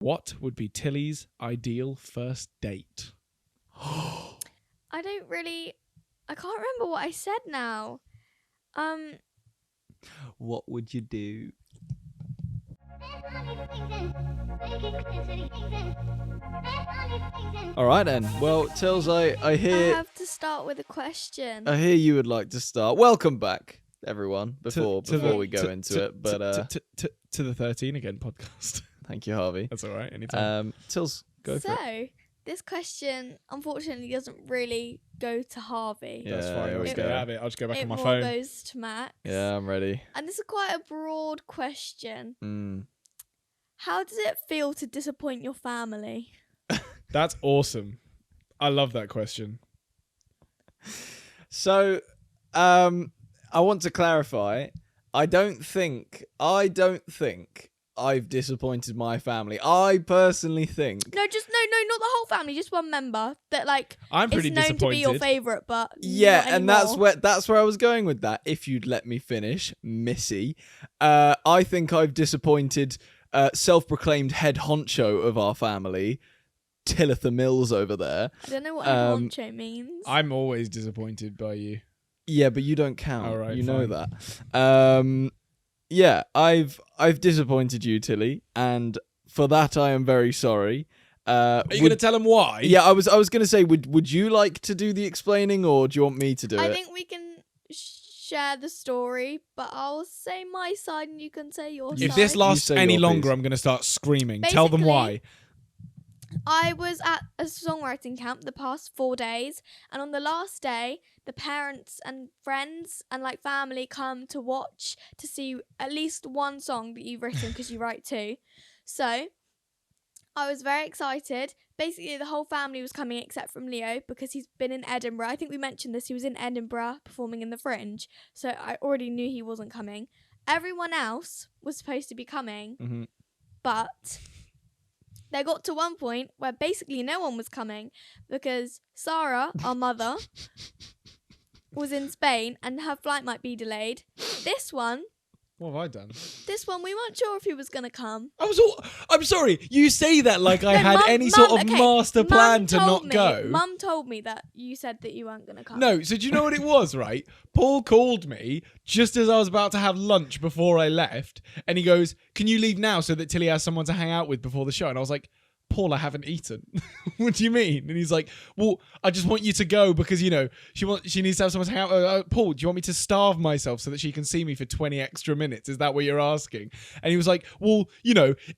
What would be Tilly's ideal first date? I can't remember what I said now. What would you do? All right then. Well, Tills, I hear I have to start with a question. I hear you would like to start. Welcome back, everyone. Before the- we go into it, but to the 13 again podcast. thank you, Harvey. That's all right. Anytime. Tills, go for it. So, this question unfortunately doesn't really go to Harvey. Yeah, That's fine. here I'll we just go. get out of it. I'll just go back It on my more phone. goes to Max. Yeah, I'm ready. And this is quite a broad question. Mm. How does it feel to disappoint your family? That's awesome. I love that question. So, I want to clarify. I don't think I've disappointed my family. I personally think. No, not the whole family, just one member that I'm pretty is known disappointed. to be your favourite, but Yeah, not and anymore. that's where I was going with that. If you'd let me finish, Missy. I think I've disappointed self-proclaimed head honcho of our family, Tilitha Mills over there. I don't know what honcho means. I'm always disappointed by you. Yeah, but you don't count. All right, you know fine. that. Yeah, I've disappointed you, Tilly, and for that I am very sorry. Are you going to tell them why? Yeah, I was going to say, would you like to do the explaining, or do you want me to do it? I think we can share the story, but I'll say my side and you can say your side. If this lasts say any your longer, piece. I'm going to start screaming. Tell them Basically, why. I was at a songwriting camp the past 4 days, and on the last day, the parents and friends and family come to watch to see at least one song that you've written because you write two. So I was very excited. Basically, the whole family was coming except from Leo because he's been in Edinburgh. I think we mentioned this. He was in Edinburgh performing in the Fringe, so I already knew he wasn't coming. Everyone else was supposed to be coming, Mhm. but they got to one point where basically no one was coming because Sarah, our mother, was in Spain and her flight might be delayed. This one, What have I done? we weren't sure if he was going to come. I'm sorry. You say that like I No, had any sort of okay, master plan to not me, go. Mum told me that you said that you weren't going to come. No, so do you know what it was, right? Paul called me just as I was about to have lunch before I left, and he goes, "Can you leave now so that Tilly has someone to hang out with before the show?" And I was like, "Paul, I haven't eaten." What do you mean? And he's like, "Well, I just want you to go because, she needs to have someone to hang out with. Paul, do you want me to starve myself so that she can see me for 20 extra minutes? Is that what you're asking?" And he was like, "Well,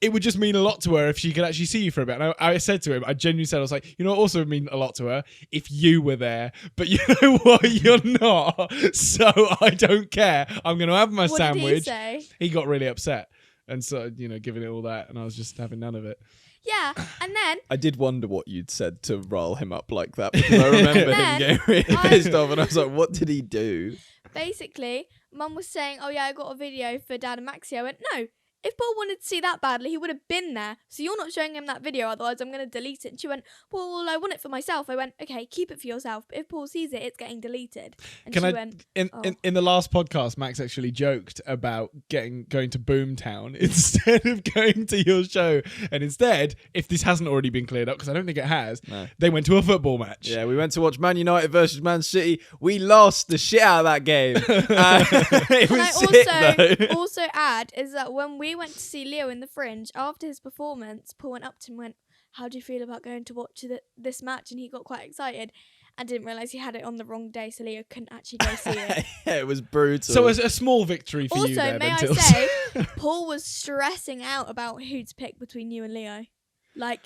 it would just mean a lot to her if she could actually see you for a bit." And I said to him, I genuinely said, I was like, it also would mean a lot to her if you were there. But you know what? You're not. So I don't care. I'm going to have my what sandwich. Did he say? He got really upset. And so, giving it all that. And I was just having none of it. Yeah, and then I did wonder what you'd said to rile him up like that, because I remember him Then getting really I- pissed off, and I was like, what did he do? basically, Mum was saying, "Oh yeah, I got a video for Dad and Maxie." I went, "No, if Paul wanted to see that badly, he would have been there. So you're not showing him that video, otherwise I'm going to delete it." And she went, "Well, I want it for myself." I went, "Okay, keep it for yourself. But if Paul sees it, it's getting deleted." And she went, In the last podcast, Max actually joked about going to Boomtown instead of going to your show, and instead, if this hasn't already been cleared up, because I don't think it has, No. they went to a football match. Yeah, we went to watch Man United versus Man City. We lost the shit out of that game. It Can was I sick, though. also add is that when we went to see Leo in the Fringe, after his performance, Paul went up to him and went, "How do you feel about going to watch this match?" And he got quite excited and didn't realise he had it on the wrong day, so Leo couldn't actually go see it. Yeah, it was brutal. So a small victory for you Also, there, may then, I Tills. say, Paul was stressing out about who to pick between you and Leo.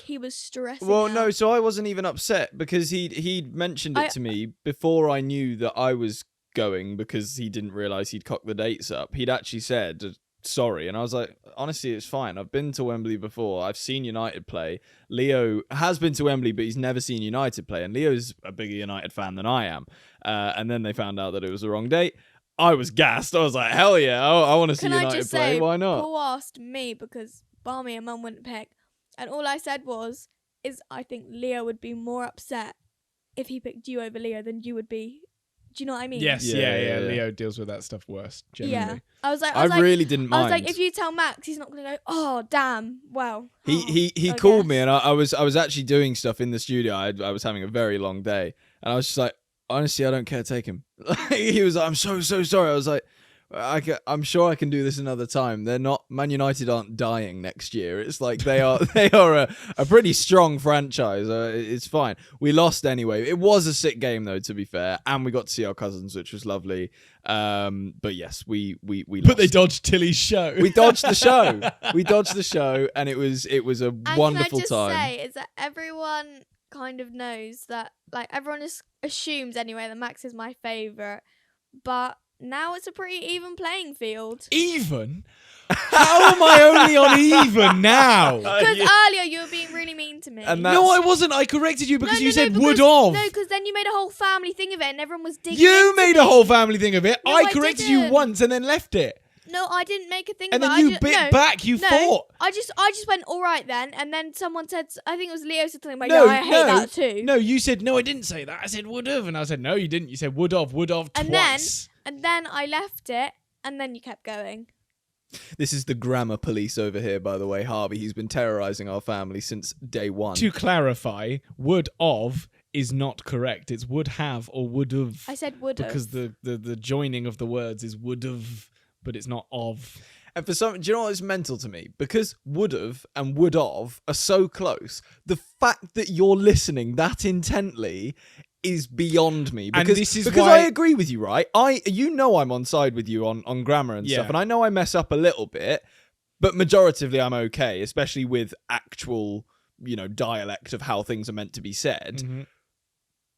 He was stressing Well, out. no, so I wasn't even upset because he'd mentioned it to me before I knew that I was going, because he didn't realise he'd cocked the dates up. He'd actually said sorry, and I was like, honestly, it's fine. I've been to Wembley before. I've seen United play. Leo has been to Wembley, but he's never seen United play, and Leo's a bigger United fan than I am. And then they found out that it was the wrong date. I was gassed. I was like, hell yeah, I want to see Can I United just play. say, Why not? Paul asked me because Barmy and Mum wouldn't pick, and all I said is I think Leo would be more upset if he picked you over Leo than you would be Do you know what I mean? Yes, Yeah, yeah. yeah. Leo deals with that stuff worse. Generally. Yeah. I was I like, really didn't I mind. was like, if you tell Max, he's not gonna go. Oh, damn. Well. He I called me guess. and I was actually doing stuff in the studio. I was having a very long day and I was just like, honestly, I don't care. Take him. He was like, I'm so sorry. I was like, I'm sure I can do this another time. They're not Man United aren't dying next year. It's like they are a pretty strong franchise. It's fine. We lost anyway. It was a sick game though, to be fair, and we got to see our cousins, which was lovely. But yes, we lost. But they dodged Tilly's show. We dodged the show. We dodged the show, and it was a And wonderful can I just time. say is that everyone kind of knows that, like, everyone just assumes anyway that Max is my favourite, but now it's a pretty even playing field. Even? How am I only on even now? Because earlier you were being really mean to me. And No, I wasn't. I corrected you because No, you said because, would of. No, because then you made a whole family thing of it and everyone was digging You into made me. a whole family thing of it. No, I I corrected you didn't. once and then left it. No, I didn't make a thing And of then it. you bit back. You fought. I just went all right then, and then someone said, I think it was Leo said something like, No, yeah, I hate that too. No, you said, no, I didn't say that. I said would have. And I said, no, you didn't. You said would of And twice. And then I left it, and then you kept going. This is the grammar police over here, by the way, Harvey. He's been terrorizing our family since day one. To clarify, would of is not correct. It's would have or would have. I said would have. Because the joining of the words is would have, but it's not of. And for some, do you know what is mental to me? Because would've and would of are so close. The fact that you're listening that intently is beyond me. And Because, this is because why- I agree with you, right? I'm on side with you on grammar and stuff, Yeah. and I know I mess up a little bit, but majoritively I'm okay, especially with actual, dialect of how things are meant to be said. Mm-hmm.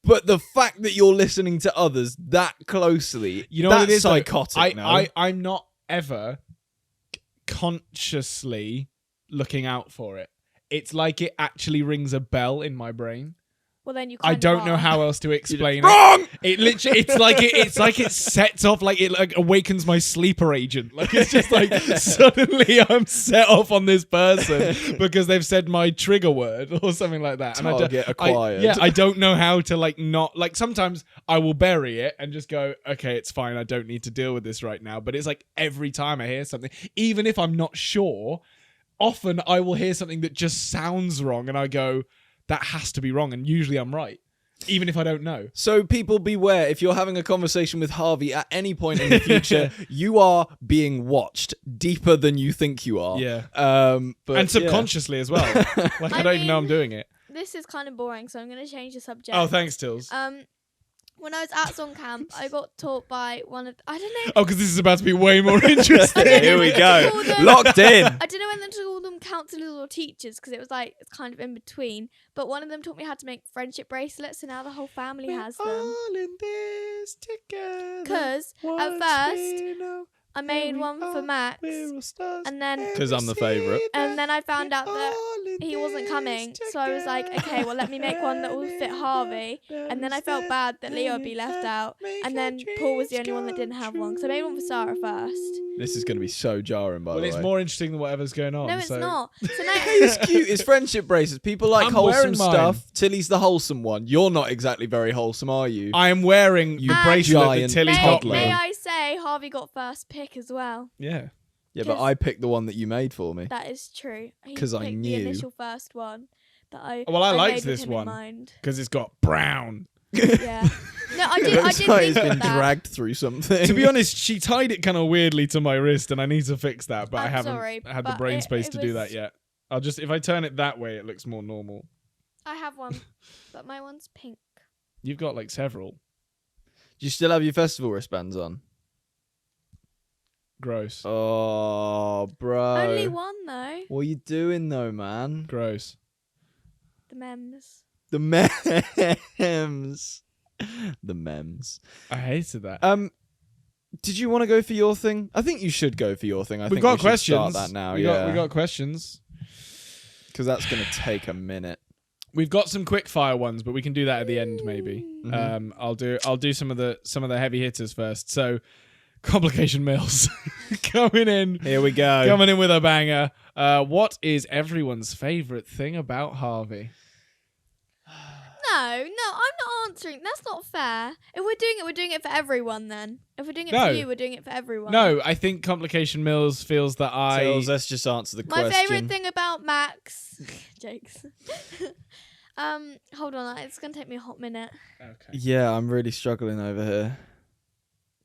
But the fact that you're listening to others that closely, You know that's what it is? though? psychotic. no? I'm not ever consciously looking out for it. It's like it actually rings a bell in my brain. Well, then you I kind don't of know are. how else to explain it. Wrong! It literally, it's like it sets off, like it like awakens my sleeper agent. Like it's just like suddenly I'm set off on this person because they've said my trigger word or something like that. Target acquired. I don't know how to not sometimes I will bury it and just go, okay, it's fine. I don't need to deal with this right now. But it's like every time I hear something, even if I'm not sure, often I will hear something that just sounds wrong and I go, that has to be wrong, and usually I'm right, even if I don't know. So people beware, if you're having a conversation with Harvey at any point in the future, you are being watched deeper than you think you are. Yeah. But And subconsciously as well. Like I don't even know I'm doing it. This is kind of boring, so I'm going to change the subject. Oh, thanks, Tills. When I was at song camp, I got taught by one of I don't know. Oh, because this is about to be way more interesting. Here we go. Call them- Locked in. I don't know whether to call them counselors or teachers because it was like it's kind of in between. But one of them taught me how to make friendship bracelets, so now the whole family has them. All in this together. Because at first I made one for Max, and then 'Cause I'm the favourite. I found out that he wasn't coming, so I was like, okay, well let me make one that will fit Harvey. And then I felt bad that Leo would be left out, and then Paul was the only one that didn't have one, because I made one for Sarah first. This is going to be so jarring, by Well, the it's way. more interesting than whatever's going on. No, it's so. not. So now It's cute. It's friendship bracelets. People like I'm wholesome wearing mine. stuff. Tilly's the wholesome one. You're not exactly very wholesome, are you? I am wearing You the bracelet giant that Tilly's may, got toddler. may me. I say Harvey got first pick as well. Yeah. Yeah, but 'Cause- I picked the one that you made for me. That is true. He 'Cause I picked knew. the initial first one that I. Well, I liked made with this him in one. mind. Because it's got brown. Yeah. No, I It did. I looks did like think it's been of that. dragged through something. To be honest, she tied it kind of weirdly to my wrist, and I need to fix that, but I I'm haven't sorry, had the but brain it- space it to do that was- yet. I'll just, if I turn it that way, it looks more normal. I have one, but my one's pink. You've got like several. Do you still have your festival wristbands on? Gross. Oh, bro. Only one though. What are you doing though, man? Gross. The memes. The memes. The memes. I hated that. Did you want to go for your thing? I think you should go for your thing. I We've think got we should questions. start that now. we got questions. Because that's going to take a minute. We've got some quickfire ones, but we can do that at the end maybe. Mhm. I'll do some of the heavy hitters first. So, complication mills coming in. Here we go. Coming in with a banger. What is everyone's favorite thing about Harvey? No, I'm not answering. That's not fair. If we're doing it for everyone then. If we're doing it No. for you, we're doing it for everyone. No, I think Complication Mills feels that Tills, let's just answer the My question. favourite thing about Max... Jokes. Hold on. It's going to take me a hot minute. Okay. Yeah, I'm really struggling over here.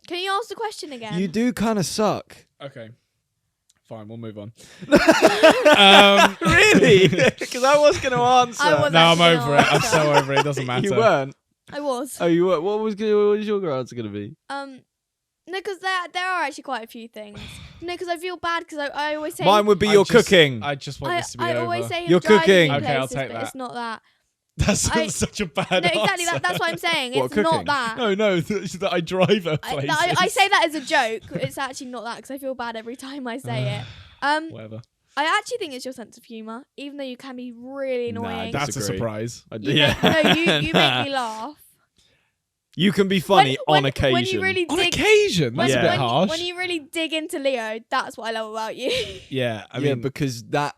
Can you ask the question again? You do kind of suck. Okay. Fine, we'll move on. Really? Because I was going to answer. I was No, I'm actually over gonna it. I'm so answer. over it. It doesn't matter. You weren't? I was. Oh, you were? What was your answer going to be? No, because there are actually quite a few things. No, because I feel bad because I always say... Mine would be your cooking. I just want this to be I over. always say him You're driving cooking. me Okay, I'll places, take but that. it's not that. That's I- such a bad No, exactly. answer. That's what I'm saying. What, It's cooking? not that. No, that I drive her places. I say that as a joke. It's actually not that because I feel bad every time I say it. Whatever. I actually think it's your sense of humour, even though you can be really Nah, annoying. That's a Disagree. surprise. You make me laugh. You can be funny on occasion. When you really On dig, occasion, that's Yeah. a bit when, harsh. when you really dig into Leo, that's what I love about you. Yeah, I yeah, mean, because that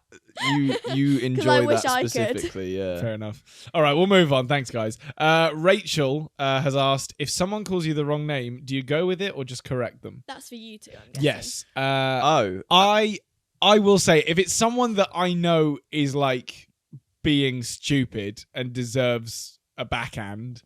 you enjoy wish that I could. specifically. Yeah. fair enough. All right, we'll move on. Thanks, guys. Rachel has asked, if someone calls you the wrong name, do you go with it or just correct them? That's for you two, I'm guessing. Yes. Oh, I will say, if it's someone that I know is like being stupid and deserves a backhand,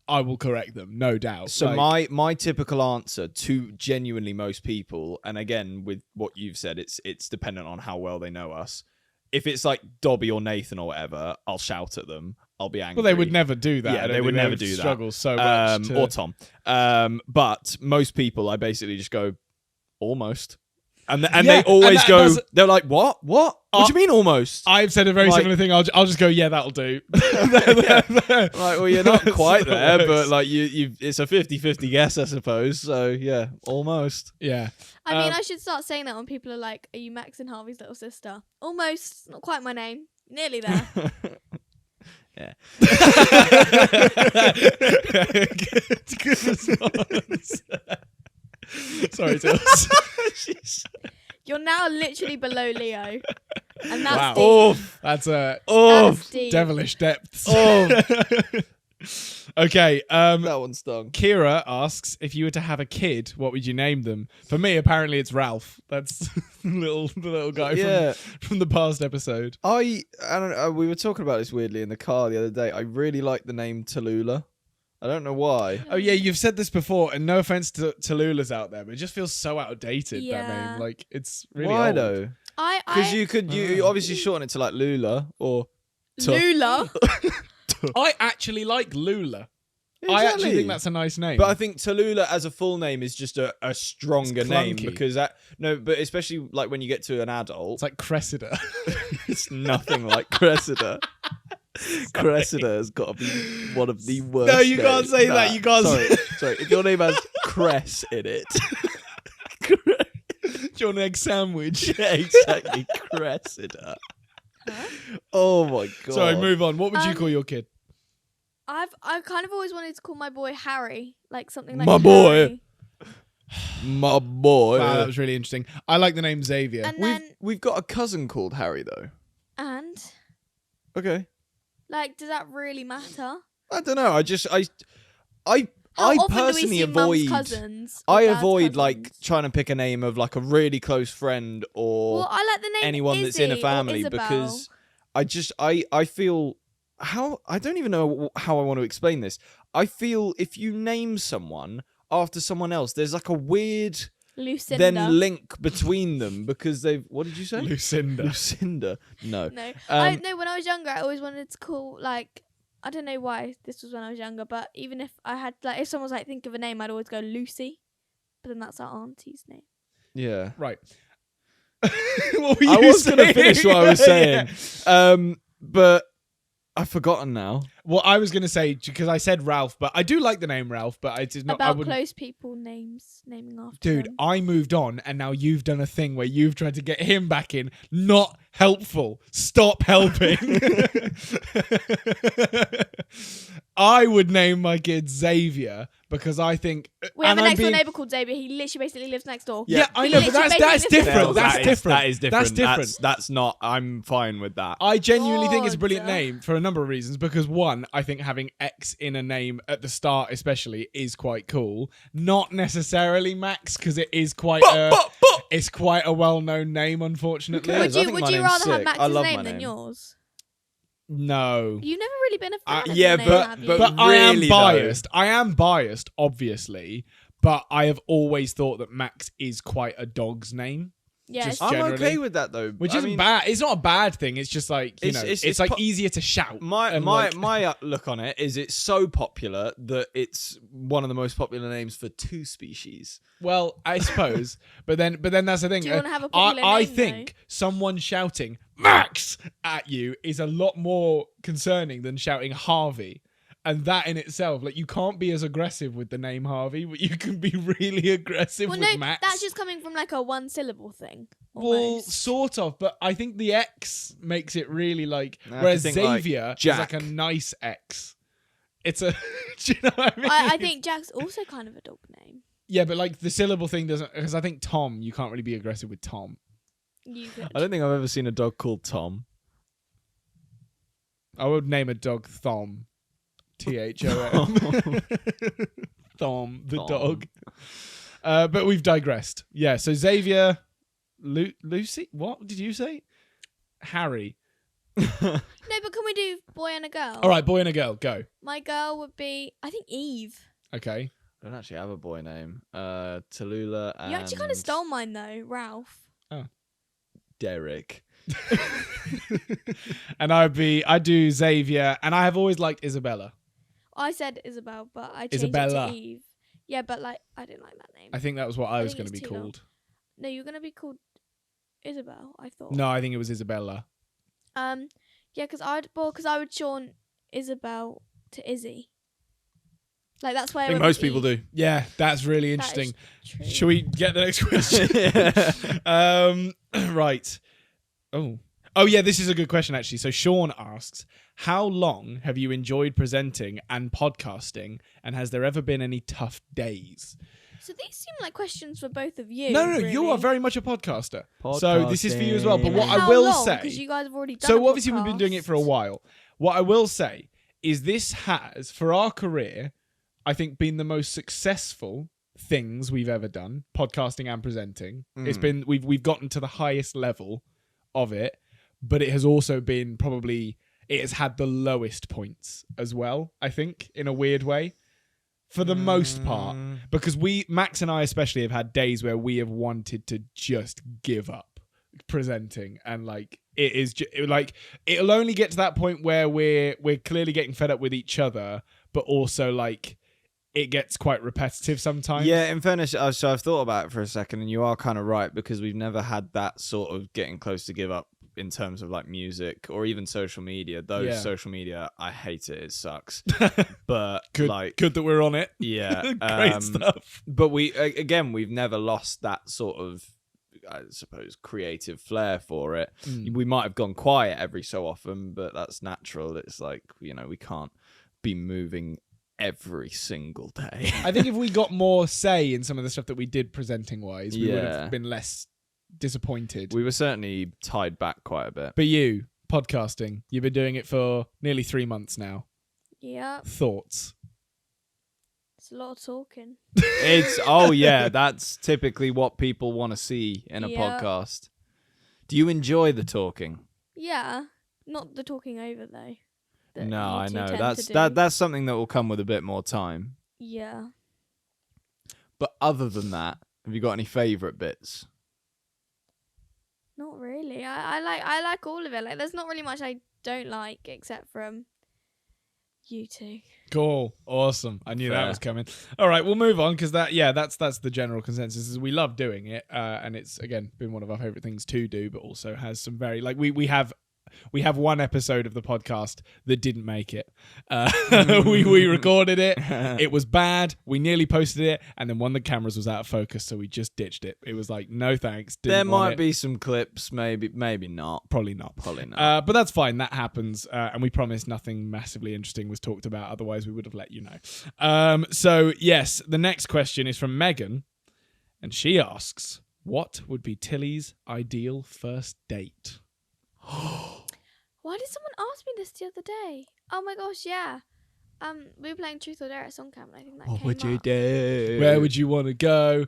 I will correct them, no doubt. so Like, my typical answer to genuinely most people, and again with what you've said, it's dependent on how well they know us. If it's like Dobby or Nathan or whatever, I'll shout at them. I'll be angry. well, they would never do that. Yeah, I don't they think would never do that. Struggle so much. Or Tom. But most people, I basically just go almost, and Yeah, they always and go. that's- They're like, what? What do you mean almost? I've said a very Like- similar thing. I'll just go, yeah, that'll do. Like, well, you're not quite there, Works. but like it's a 50-50 guess, I suppose. So yeah, almost. Yeah. I mean, Um, I should start saying that when people are like, "Are you Max and Harvey's little sister?" Almost, not quite my name. Nearly there. Yeah. Good response. Sorry, Tills. You're now literally below Leo, and that's Wow. deep. Oof. That's a That's deep. devilish depths. Oh. Okay. That one stung. Kira asks, if you were to have a kid, what would you name them? For me, apparently it's Ralph. That's the little guy Yeah. from the past episode. I don't know. We were talking about this weirdly in the car the other day. I really like the name Tallulah. I don't know why. Oh yeah, you've said this before, and no offense to Tallulah's out there, but it just feels so outdated. That Yeah. name, like it's really Why old. though? Because you obviously shorten it to like Lula or Lula. I actually like Lula. I actually think that's a nice name. But I think Tallulah as a full name is just a stronger It's name clunky. because but especially like when you get to an adult, it's like Cressida. it's nothing like Cressida. Cressida has got to be one of the worst. No, you can't names. say that. You can't Sorry, say- sorry. If your name has Cress in it, John egg sandwich. yeah, exactly, Cressida. Oh my god. Sorry, move on. What would you call your kid? I kind of always wanted to call my boy Harry, like something like My boy. Harry. My boy. Wow, that was really interesting. I like the name Xavier. And then We've got a cousin called Harry though. and Okay. like, does that really matter? I don't know. I How often personally do we see mum's avoid. cousins? Or I dad's avoid like cousins? trying to pick a name of like a really close friend or Well, I like the name anyone that's in a Izzy or family Isabel. because I feel how I don't even know how I want to explain this. I feel if you name someone after someone else, there's like a weird Lucinda. then link between them because they've. What did you say? Lucinda. Lucinda. No. No, Um, no. When I was younger, I always wanted to call like, I don't know why this was when I was younger, but even if I had like, if someone was like, think of a name, I'd always go Lucy, but then that's our auntie's name. Yeah. Right. What were I you was going to saying? finish what I was saying, Yeah. but I've forgotten now. Well, I was going to say, because I said Ralph, but I do like the name Ralph, but I did not. I About wouldn't. close people names, naming after Dude, them. I moved on, and now you've done a thing where you've tried to get him back in. Not helpful. Stop helping. I would name my kid Xavier because I think We have and a I'm next door being- neighbour called Xavier. He literally basically lives next door. Yeah, I He know, but literally that's basically lives different. next That's door. different. That is different. That's different. That's not. I'm fine with that. I genuinely think it's a brilliant God. name for a number of reasons. Because one, one, I think having X in a name at the start, especially, is quite cool. Not necessarily Max, because it is quite it's quite a well-known name, unfortunately. Who cares? I think Would my you name's rather have sick. Max's I love name my than name. yours? No. You've never really been a fan of yeah, your name, but- have you? but- But I am really, biased. I am biased, obviously, but I have always thought that Max is quite a dog's name. yeah, just it's- I'm generally. okay with that though. Which I isn't mean, bad. It's not a bad thing. It's just like, you It's- know, it's- it's it's like po- easier to shout. My and my like- my look on it is it's so popular that it's one of the most popular names for two species. Well, I suppose, but then that's the thing. Do you wanna have a popular I name, think someone shouting Max at you is a lot more concerning than shouting Harvey. And that in itself, like, you can't be as aggressive with the name Harvey, but you can be really aggressive well, with no, Max. that's just coming from like a one-syllable thing. Well, Almost. sort of, but I think the X makes it really like. I Whereas think, like, Xavier is Jack. like a nice X. It's a. Do you know what I mean? I think Jack's also kind of a dog name. Yeah, but like the syllable thing doesn't. Because I think Tom, you can't really be aggressive with Tom. You could. I don't think I've ever seen a dog called Tom. I would name a dog Thom. Thom. Thom, the Thom. dog. But we've digressed. Yeah, so Xavier. Lucy? What did you say? Harry. No, but can we do boy and a girl? All right, boy and a girl, go. My girl would be, I think, Eve. Okay. I don't actually have a boy name. Tallulah and You actually kind of stole mine though, Ralph. Derek. And I do Xavier, and I have always liked Isabella. I said Isabel, but I changed Isabella. it to Eve. Yeah, but like I didn't like that name. I think that was what I was think going to be it's too long. called. No, you're gonna be called Isabel. I thought. No, I think it was Isabella. Yeah, because I would shorten Isabel to Izzy. Like that's why I think most people do. Yeah, that's really That is interesting. true. Shall we get the next question? Right. Oh yeah, this is a good question actually. So Sean asks, how long have you enjoyed presenting and podcasting, and has there ever been any tough days? So these seem like questions for both of you. No, really. you are very much a podcaster. So this is for you as well. But what How I will long? say, Because you guys have already done. so a obviously we've been doing it for a podcast. while. What I will say is this has, for our career, I think been the most successful things we've ever done, podcasting and presenting. It's been we've gotten to the highest level of it, but it has also been it has had the lowest points as well, I think, in a weird way. For the most part. Because Max and I especially have had days where we have wanted to just give up presenting, and like it is like it'll only get to that point where we're clearly getting fed up with each other, but also like it gets quite repetitive sometimes. Yeah, in fairness, so I've thought about it for a second, and you are kind of right, because we've never had that sort of getting close to give up in terms of like music or even social media. Social media, I hate it. It sucks. But good that we're on it. Yeah, Great stuff. But we've never lost that sort of, I suppose, creative flair for it. We might have gone quiet every so often, but that's natural. It's like, we can't be moving every single day. I think if we got more say in some of the stuff that we did presenting wise, we would have been less disappointed. We were certainly tied back quite a bit. But you, podcasting, you've been doing it for nearly 3 months now. Yeah, Thoughts? it's a lot of talking. That's typically what people want to see in a podcast. Do you enjoy the talking? Yeah, not the talking over though. that No, you I two know. tend to do. That's something that will come with a bit more time. Yeah. But other than that, have you got any favourite bits? Not really. I like all of it. Like, there's not really much I don't like except from you two. Cool. Awesome. I knew that Fair. was coming. All right, we'll move on because that's the general consensus is we love doing it. And it's, again, been one of our favorite things to do, but also has some very, like, we have one episode of the podcast that didn't make it. We recorded it. It was bad. We nearly posted it. And then one of the cameras was out of focus, so we just ditched it. It was like, no thanks. There Didn't want might it. be some clips, maybe not. Probably not. But that's fine. That happens. And we promise nothing massively interesting was talked about. Otherwise, we would have let you know. So, yes, the next question is from Megan. And she asks, what would be Tilly's ideal first date? Why did someone ask me this the other day? Oh my gosh, yeah. We were playing Truth or Dare at song camp, and I think that What came would you up. do? Where would you want to go?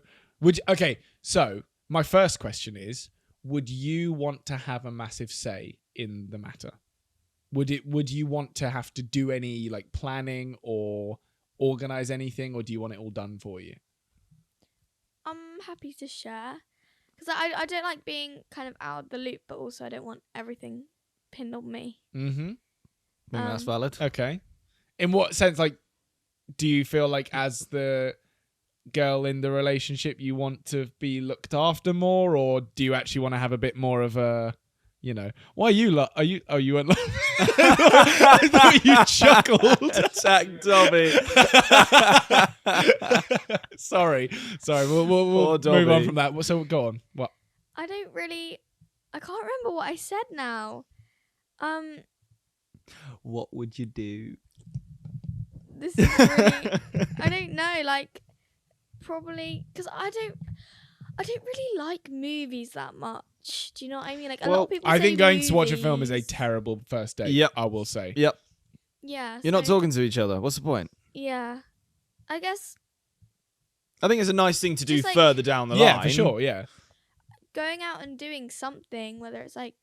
Okay, so my first question is, would you want to have a massive say in the matter? Would you want to have to do any like planning or organize anything, or do you want it all done for you? I'm happy to share because I don't like being kind of out of the loop, but also I don't want everything pinned on me. Mm-hmm. I think that's valid. Okay. In what sense, like, do you feel like as the girl in the relationship you want to be looked after more, or do you actually want to have a bit more of a, you know, why are you you weren't I thought you chuckled. Zach Dobby. sorry we'll move Dobby. on from that. So go on. What? I can't remember what I said now. What would you do? This is really I don't know, like probably because I don't really like movies that much. Do you know what I mean? Like a lot of people I say think going to watch a film is a movies. terrible first date. Yep. I will say. Yep. Yeah. You're not so- talking to each other. What's the point? Yeah. I guess I think it's a nice thing to do Just like- further down the line. Yeah, for sure. Yeah. going out and doing something, whether it's like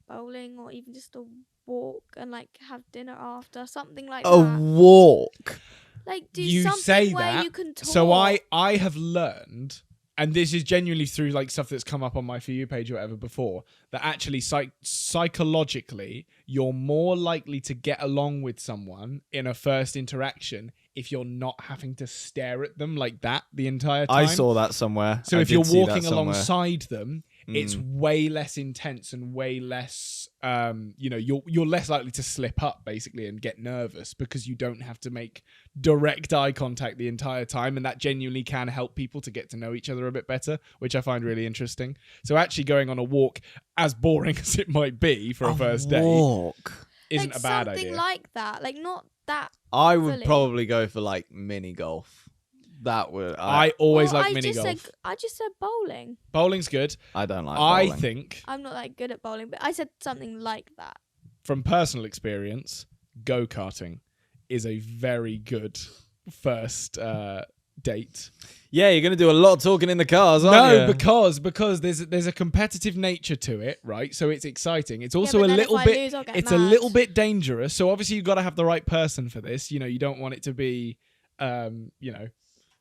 bowling or even just a walk and like have dinner after, something like A that. walk. Like do You something say where that, you can talk. So I have learned, and this is genuinely through like stuff that's come up on my For You page or whatever before, that actually psychologically you're more likely to get along with someone in a first interaction if you're not having to stare at them like that the entire time. I saw that somewhere. So I if did you're see that walking somewhere. alongside them, it's way less intense and way less, you're less likely to slip up basically and get nervous because you don't have to make direct eye contact the entire time. And that genuinely can help people to get to know each other a bit better, which I find really interesting. So actually going on a walk, as boring as it might be for a first date, walk. isn't like a bad something idea. like that. Like not that. I would Fully. probably go for like mini golf. That would. I always Well, like mini golf. I just said bowling. Bowling's good. I don't like. I bowling. think I'm not that good at bowling, but I said something like that. from personal experience, go-karting is a very good first date. Yeah, you're gonna do a lot of talking in the cars, aren't you? Because there's a competitive nature to it, right? So it's exciting. It's also but a then little if I bit lose, I'll get it's a mad. little bit dangerous. So obviously you've got to have the right person for this. You know, you don't want it to be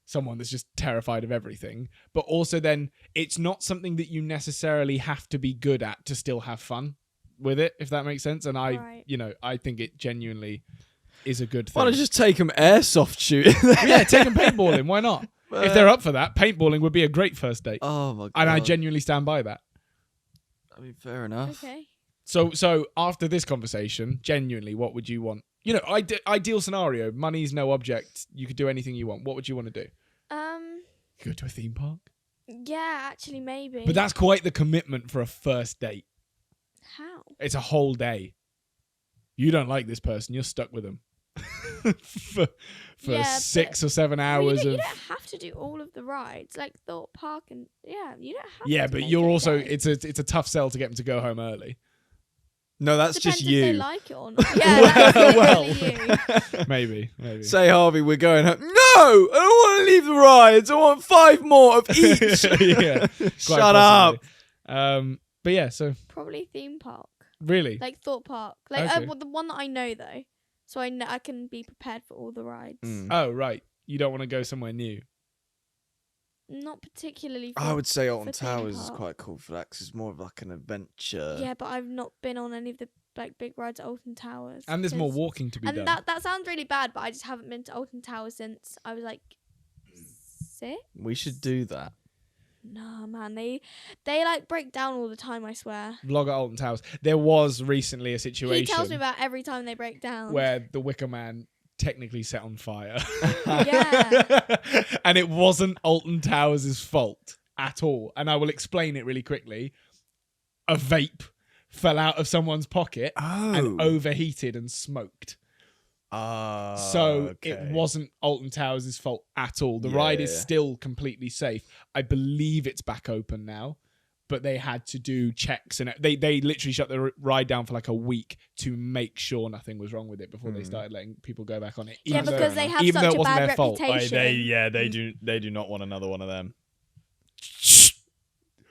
someone that's just terrified of everything. But also then it's not something that you necessarily have to be good at to still have fun with it, if that makes sense. And Right. I think it genuinely is a good thing. Why don't you just take them airsoft shooting? Yeah, take them paintballing. Why not? If they're up for that, paintballing would be a great first date. Oh my god! And I genuinely stand by that. I mean, fair enough. Okay. So after this conversation, genuinely, what would you want? You know, ideal scenario, money's no object. You could do anything you want. What would you want to do? Go to a theme park? Yeah, actually, maybe. But that's quite the commitment for a first date. How? It's a whole day. You don't like this person, you're stuck with them. for Yeah, 6 or 7 Well, hours you of... don't have to do all of the rides, like Thorpe Park, and yeah, you don't have. Yeah, to but make you're it a also... day. It's a tough sell to get them to go home early. No, that's Depends just if they you. like it or not. Yeah, that's Well. really you. Maybe. Say, Harvey, we're going home. No, I don't want to leave the rides. I want 5 more of each. Yeah. quite Shut up. possibly. But yeah, so Probably theme park, really, like Thorpe Park, like Okay. well, the one that I know though, so I can be prepared for all the rides. Mm. oh right, you don't want to go somewhere new. Not particularly. For, I would say Alton for theme Towers is park. quite cool for that 'cause it's more of like an adventure. Yeah, but I've not been on any of the like big rides at Alton Towers. And there's more 'cause- walking to be And done. that sounds really bad, but I just haven't been to Alton Towers since I was like 6. We should do that. No, man, they like break down all the time. I swear. Vlog at Alton Towers. There was recently a He situation tells me about every time they break down. where the Wicker Man technically set on fire. Yeah. And it wasn't Alton Towers' fault at all. And I will explain it really quickly. A vape fell out of someone's pocket and overheated and smoked. So it wasn't Alton Towers' fault at all. The ride is Yeah. still completely safe. I believe it's back open now, but they had to do checks and they literally shut the ride down for like a week to make sure nothing was wrong with it before they started letting people go back on it. Yeah, because they have even such though it a wasn't bad their fault. reputation. They do not want another one of them.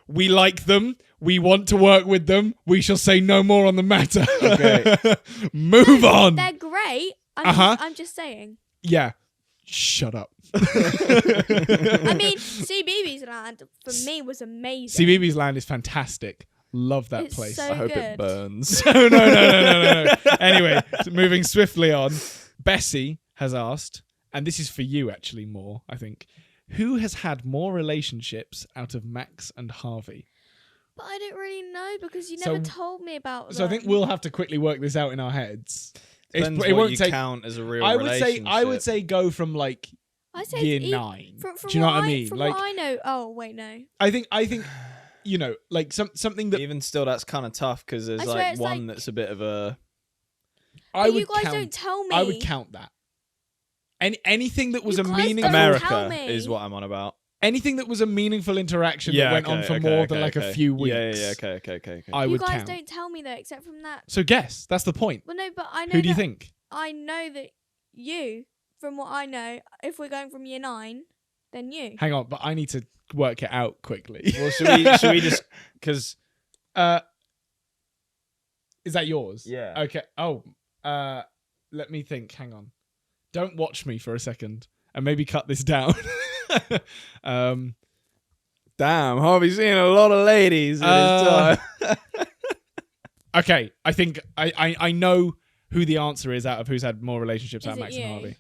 We like them. We want to work with them. We shall say no more on the matter. Okay. Move on. They're great. I'm just saying. Yeah. Shut up. I mean, CBeebies Land for me was amazing. CBeebies Land is fantastic. Love that It's place. so I hope good. it burns. No. Anyway, so moving swiftly on. Bessie has asked, and this is for you actually more, I think. Who has had more relationships out of Max and Harvey? But I don't really know because you So- never told me about them. So I think we'll have to quickly work this out in our heads. Depends It what won't you take. count as a real I relationship. would say go from like I say year it's 9. From Do you know what I mean? From Like what I know. Oh wait, no. I think you know, like something that Even still, that's kind of tough because there's I swear like it's one like- that's a bit of a. I But would you guys count. don't tell me. I would count that. Anything that was You a guys meaningful don't tell America me. is what I'm on about. anything that was a meaningful interaction that went on for more than like a few weeks. Yeah. Okay. I You would guys count. don't tell me though, except from that. So guess. That's the point. Well, no, but I know. Who do you that- think? I know that you, from what I know, if we're going from year 9, then you. Hang on, but I need to work it out quickly. Well, should we just because Is that yours? Yeah. Okay. Oh, let me think. Hang on. Don't watch me for a second, and maybe cut this down. damn, Harvey's seeing a lot of ladies in his time. Okay, I think I know who the answer is out of who's had more relationships Is out of it Max and you? Harvey.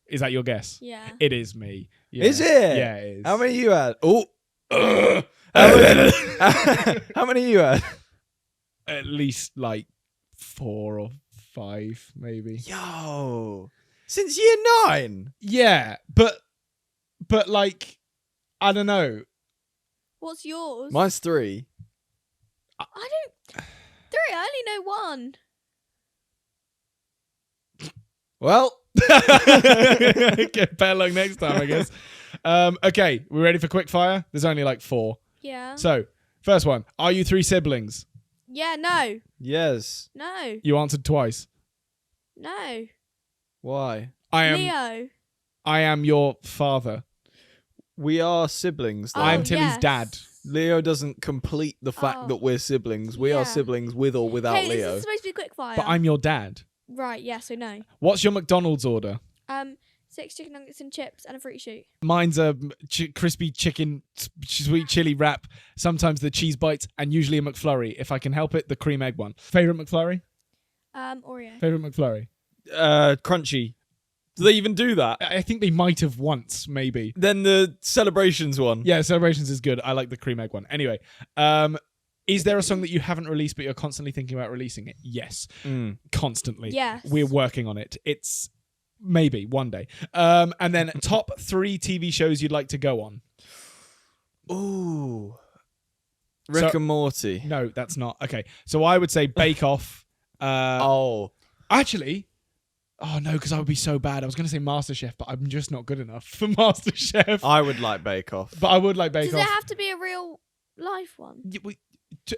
Is that your guess? Yeah. It is me. Yeah. Is it? Yeah, it is. How many you had? Oh, how many you had? At least like 4 or 5, maybe. Yo, since year 9. Yeah, but like, I don't know. What's yours? Mine's 3. I don't. 3. I only know 1. Well, Get better luck next time, I guess. Okay, we ready for quickfire? There's only like 4. Yeah. So, first one. Are you 3 siblings? Yeah. No. yes. No. You answered twice. No. Why? Leo. I am your father. We are siblings. Though. Oh, I'm Tilly's yes. dad. Leo doesn't complete the fact Oh. that we're siblings. We Yeah. are siblings with or without Hey, Leo. this is supposed to be quickfire. But I'm your dad. Right. Yeah. So no. What's your McDonald's order? 6 chicken nuggets and chips and a fruit shoot. Mine's a crispy chicken, sweet chili wrap, sometimes the cheese bites, and usually a McFlurry. If I can help it, the cream egg one. Favorite McFlurry? Oreo. Favorite McFlurry? Crunchy. Do they even do that? I think they might have once, maybe. Then the celebrations one. Yeah, Celebrations is good. I like the cream egg one. Anyway, is there a song that you haven't released but you're constantly thinking about releasing it? Yes, constantly. Yes. We're working on it. It's maybe one day. And then top 3 TV shows you'd like to go on. Ooh. Rick So- and Morty. No, that's not. Okay, so I would say Bake Off. Actually, oh no, because I would be so bad. I was going to say MasterChef, but I'm just not good enough for MasterChef. I would like Bake Off. But I would like Bake Does Off. it have to be a real life one?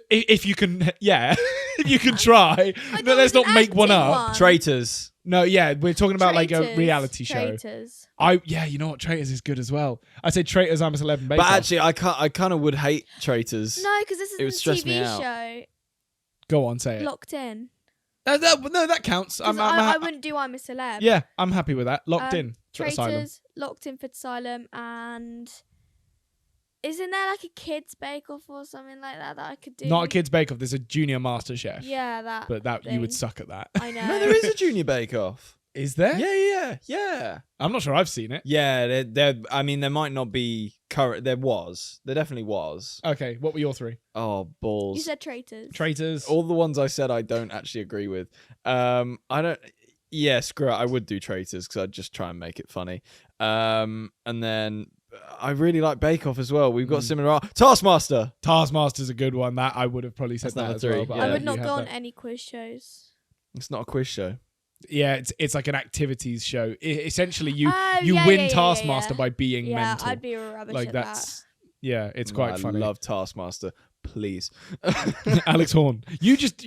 If you can, yeah, if you can try. thought But it let's was not an make one acting up. one. Traitors. No, yeah, we're talking about like a Traitors. reality show. Traitors. Yeah, you know what? Traitors is good as well. I say Traitors, I'm a Celeb, and Bake But Off. actually, I kind of would hate Traitors. No, because this It would is a stress me TV out. show. Go on, say it. Locked in. No, that counts. 'Cause I wouldn't do I'm a Celeb. Yeah, I'm happy with that. Locked in. For Asylum. Traitors, Locked in for Asylum, and isn't there like a kids Bake Off or something like that I could do? Not a Kids Bake Off. There's a Junior Master Chef. Yeah, that. But that you would thing. suck at that. I know. No, there is a Junior Bake Off. Is there? Yeah. I'm not sure I've seen it. Yeah, I mean, there might not be current. There definitely was. Okay, what were your 3? Oh, balls. You said Traitors. Traitors. All the ones I said I don't actually agree with. I don't. Yeah, screw it. I would do Traitors because I'd just try and make it funny. And then I really like Bake Off as well. We've got similar. Taskmaster. Taskmaster's a good one. That I would have probably said That's that number as well. 3, But yeah. I would you not had go on that. any quiz shows. It's not a quiz show. Yeah, it's like an activities show. Essentially, you Oh, you yeah, win yeah, yeah, Taskmaster yeah. by being Yeah, mental. I'd be rubbish Like at that's yeah, it's quite I funny. love Taskmaster. please. Alex Horn. You just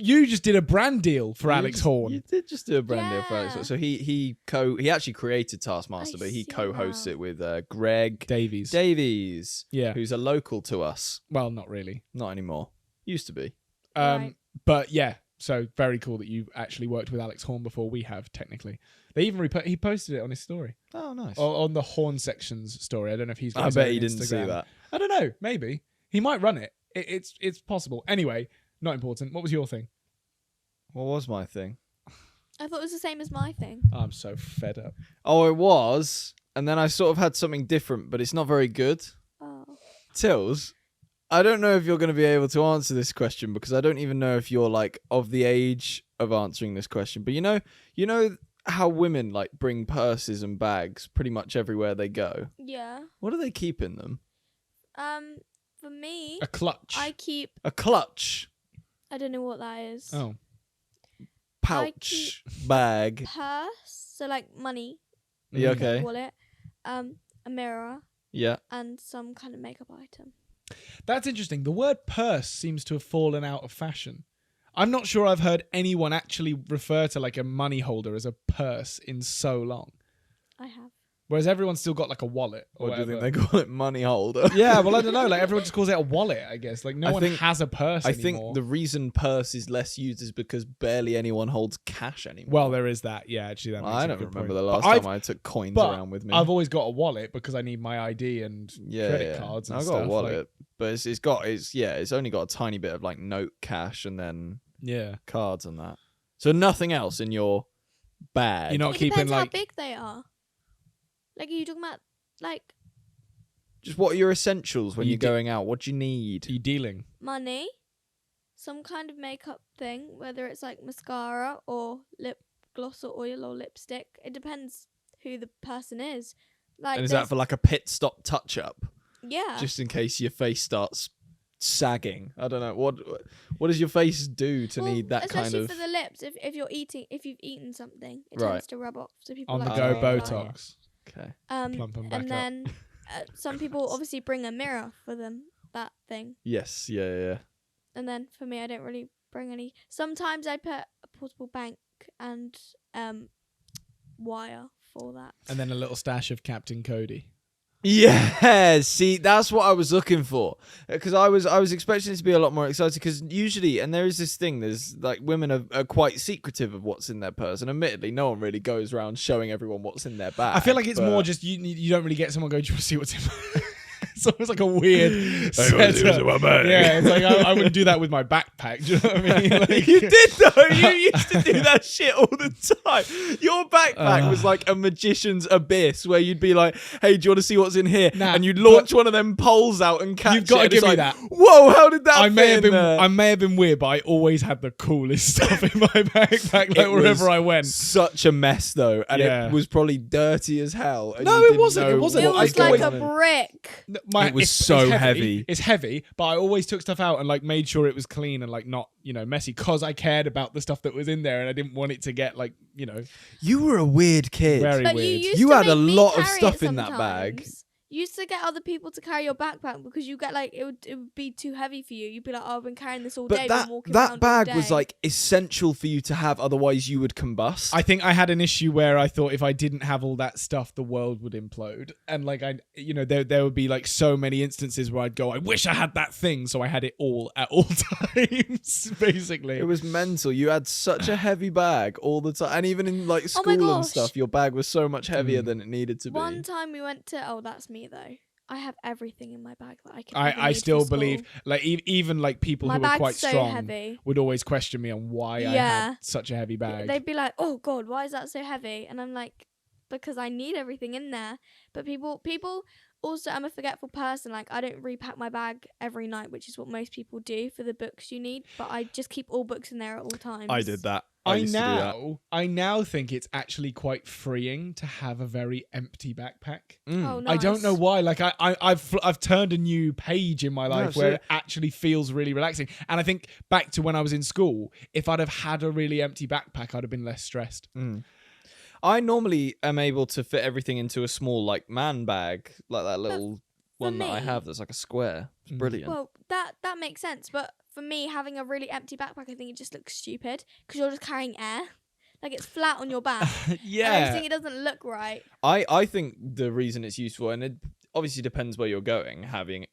did a brand deal for Alex Horn. You did just do a brand deal for Alex Yeah. Horn. So he actually created Taskmaster, but he see co-hosts now. it with Greg Davies. Yeah. who's a local to us. Well, not really. Not anymore. Used to be. Right. But yeah, so very cool that you actually worked with Alex Horn before we have, technically. They even he posted it on his story. Oh, nice. On the Horn Sections story. I don't know if he's got I his bet own he didn't see Instagram. that. I don't know. Maybe. He might run it. It's possible. Anyway, not important. What was your thing? What was my thing? I thought it was the same as my thing. I'm so fed up. Oh, it was. And then I sort of had something different, but it's not very good. Oh. Tills, I don't know if you're going to be able to answer this question because I don't even know if you're like of the age of answering this question. But you know how women like bring purses and bags pretty much everywhere they go. Yeah. What do they keep in them? For me, A clutch. I keep. A clutch, I don't know what that is. Oh. pouch, bag. Purse, so like money. Yeah, like a okay. Wallet. A mirror Yeah. and some kind of makeup item. That's interesting. The word purse seems to have fallen out of fashion. I'm not sure I've heard anyone actually refer to like a money holder as a purse in so long. I have. Whereas everyone's still got like a wallet or What do you whatever. think they call it? Money holder. Yeah, well, I don't know. Like everyone just calls it a wallet, I guess. Like no I one think- has a purse I anymore. think the reason purse is less used is because barely anyone holds cash anymore. Well, there is that. Yeah, actually, that makes I a don't good remember point. the But last time I took coins but around with me. I've always got a wallet because I need my ID and credit cards and I've stuff. got a wallet, like- but it's only got a tiny bit of like note cash and then yeah. cards and that. So nothing else in your bag. You're not It keeping depends how like big they are. Like, are you talking about like Just what are your essentials when You you're di- going out? What do you need? you dealing. money, some kind of makeup thing, whether it's like mascara or lip gloss or oil or lipstick. It depends who the person is. Like, And is that there's- for like a pit stop touch up, yeah? just in case your face starts sagging? I don't know. What does your face do to need that kind especially of? for the lips. If you've eaten something, it Right. tends to rub off. So people On the like go to apply it. Botox. Okay. Plump 'em back And up. then some people obviously bring a mirror for them, that thing. Yes. Yeah. And then for me, I don't really bring any. Sometimes I put a portable bank and wire for that. And then a little stash of Captain Cody. Yeah, see, that's what I was looking for, because I was expecting it to be a lot more exciting. Because usually, and there is this thing, there's like women are quite secretive of what's in their purse, and admittedly, no one really goes around showing everyone what's in their bag. I feel like it's but- more just you don't really get someone going, do you want to see what's in my It's almost like a weird Hey, what's in my setup. bag? Yeah, it's like I wouldn't do that with my backpack. Do you know what I mean? Like, You did though. You used to do that shit all the time. Your backpack was like a magician's abyss, where you'd be like, "Hey, do you want to see what's in here?" Nah, and you'd launch one of them poles out and catch You've gotta it. and it's give me like, that. Whoa! How did that? I may have fit in been there? I may have been weird, but I always had the coolest stuff in my backpack, like It wherever was I went. Such a mess though, and Yeah. it was probably dirty as hell. and No, you it didn't wasn't, it know wasn't. It what I was like always- a brick. It was so heavy. It's heavy, but I always took stuff out and like made sure it was clean and like not, messy, because I cared about the stuff that was in there and I didn't want it to get like, You were a weird kid. very But weird. you used You to had a make me lot of carry stuff it in that bag. sometimes. You used to get other people to carry your backpack because you get like it would be too heavy for you. You'd be like, "Oh, I've been carrying this all day." But been walking that around bag all was day." like essential for you to have, otherwise you would combust. I think I had an issue where I thought if I didn't have all that stuff, the world would implode. And like there would be like so many instances where I'd go, I wish I had that thing, so I had it all at all times, basically. It was mental. You had such a heavy bag all the time, and even in like Oh my school and gosh. stuff, your bag was so much heavier than it needed to be. One time we went to. Oh, that's me though. I have everything in my bag that I can. I still believe, like even like people My who are bag's quite so strong heavy. would always question me on why I Yeah. had such a heavy bag. They'd be like, "Oh God, why is that so heavy?" And I'm like, "Because I need everything in there." But people also, I'm a forgetful person. Like, I don't repack my bag every night, which is what most people do for the books you need. But I just keep all books in there at all times. I did that. I used to do that. now think it's actually quite freeing to have a very empty backpack. Oh, nice. I don't know why. Like I've turned a new page in my life where it actually feels really relaxing. And I think back to when I was in school, if I'd have had a really empty backpack, I'd have been less stressed. I normally am able to fit everything into a small like man bag, like that little one that I me- have that's like a square. It's Mm. brilliant. Well, that makes sense. But for me, having a really empty backpack, I think it just looks stupid because you're just carrying air. Like it's flat on your back. And I just Yeah. think it doesn't look right. I think the reason it's useful, and it obviously depends where you're going, having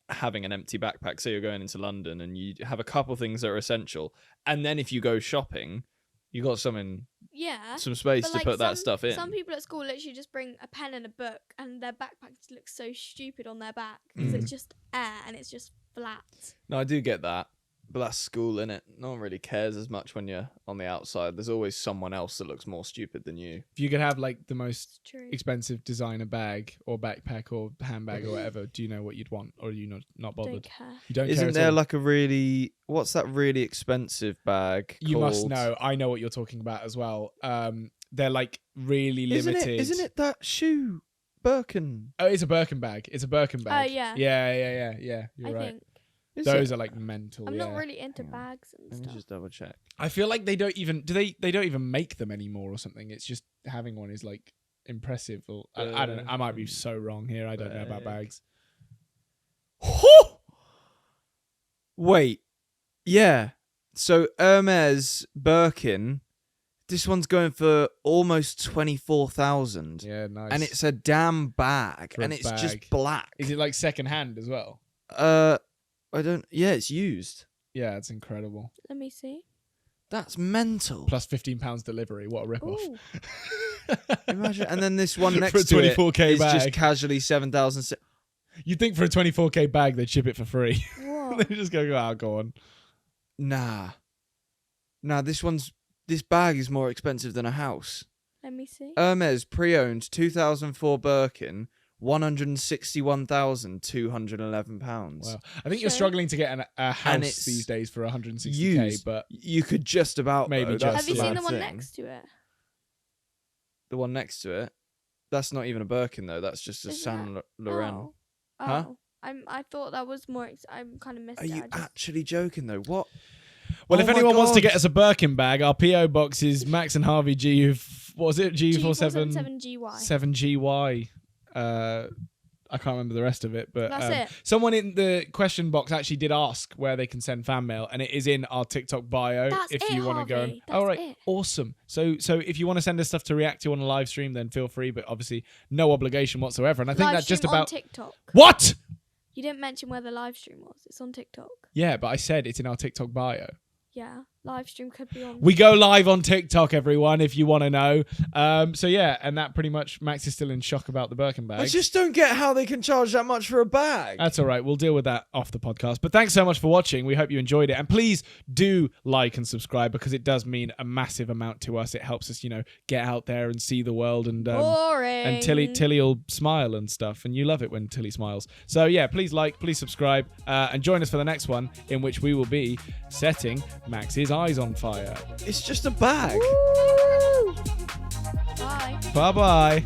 an empty backpack. Say you're going into London and you have a couple things that are essential, and then if you go shopping, you got some Yeah. space But, to like, put that stuff in. Some people at school literally just bring a pen and a book, and their backpack just looks so stupid on their back because it's just air and it's just flat. No, I do get that. But that's school, innit? No one really cares as much when you're on the outside. There's always someone else that looks more stupid than you. If you could have like the most It's true. expensive designer bag or backpack or handbag or whatever, do you know what you'd want, or are you not bothered? Don't care. You don't care Isn't at there all? like a really... What's that really expensive bag You called? must know. I know what you're talking about as well. They're like really limited. Isn't it that shoe Birkin? Oh, it's a Birkin bag. It's a Birkin bag. yeah. Yeah. You're I right. think. Is Those it? are like mental. I'm yeah. not really into Yeah. bags and Let me stuff. just double check. I feel like they don't even they don't even make them anymore or something. It's just having one is like impressive. Or I don't know. I might be so wrong here. I don't know about Bag. bags. Wait. Yeah. So Hermes Birkin, this one's going for almost 24,000. Yeah, nice. And it's a damn bag. For a And it's bag. just black. Is it like second hand as well? I don't... Yeah, it's used. Yeah, it's incredible. Let me see. That's mental. Plus £15 delivery. What a rip off. Ooh. Imagine. And then this one For a next to it 24K is just bag. casually 7,000. You'd think for a 24K bag they'd ship it for free. What? They just go on. Nah, this bag is more expensive than a house. Let me see. Hermes pre-owned 2004 Birkin, £161,211. Wow. I think you're So- struggling to get a house it's these days for 160K, used. but You could just about Maybe though, just that's Have you seen the bad one thing. next to it? The one next to it. That's not even a Birkin though. That's just a Isn't Saint Laurent. Oh. Huh? Oh. I thought that was more. I'm kind of missed Are it. you I just- actually joking though? What? well, Oh if my anyone wants to God. get us a Birkin bag, our PO box is Max and Harvey what was it? G477GY. 7GY. I can't remember the rest of it, but That's it. someone in the question box actually did ask where they can send fan mail, and it is in our TikTok bio. That's if it, you want to go, Harvey. all right, That's it. awesome. So if you want to send us stuff to react to on a live stream, then feel free, but obviously no obligation whatsoever. And I think Live that's just stream on about TikTok. what? You didn't mention where the live stream was. It's on TikTok. Yeah, but I said it's in our TikTok bio. Yeah, live stream could be on. We go live on TikTok, everyone, if you want to know. So yeah, and that pretty much, Max is still in shock about the Birkin bag. I just don't get how they can charge that much for a bag. That's all right. We'll deal with that off the podcast. But thanks so much for watching. We hope you enjoyed it. And please do like and subscribe because it does mean a massive amount to us. It helps us, get out there and see the world. And Boring. Tilly will smile and stuff. And you love it when Tilly smiles. So yeah, please like, please subscribe. And join us for the next one in which we will be setting Max's eyes on fire. It's just a bag. Woo! Bye. Bye-bye.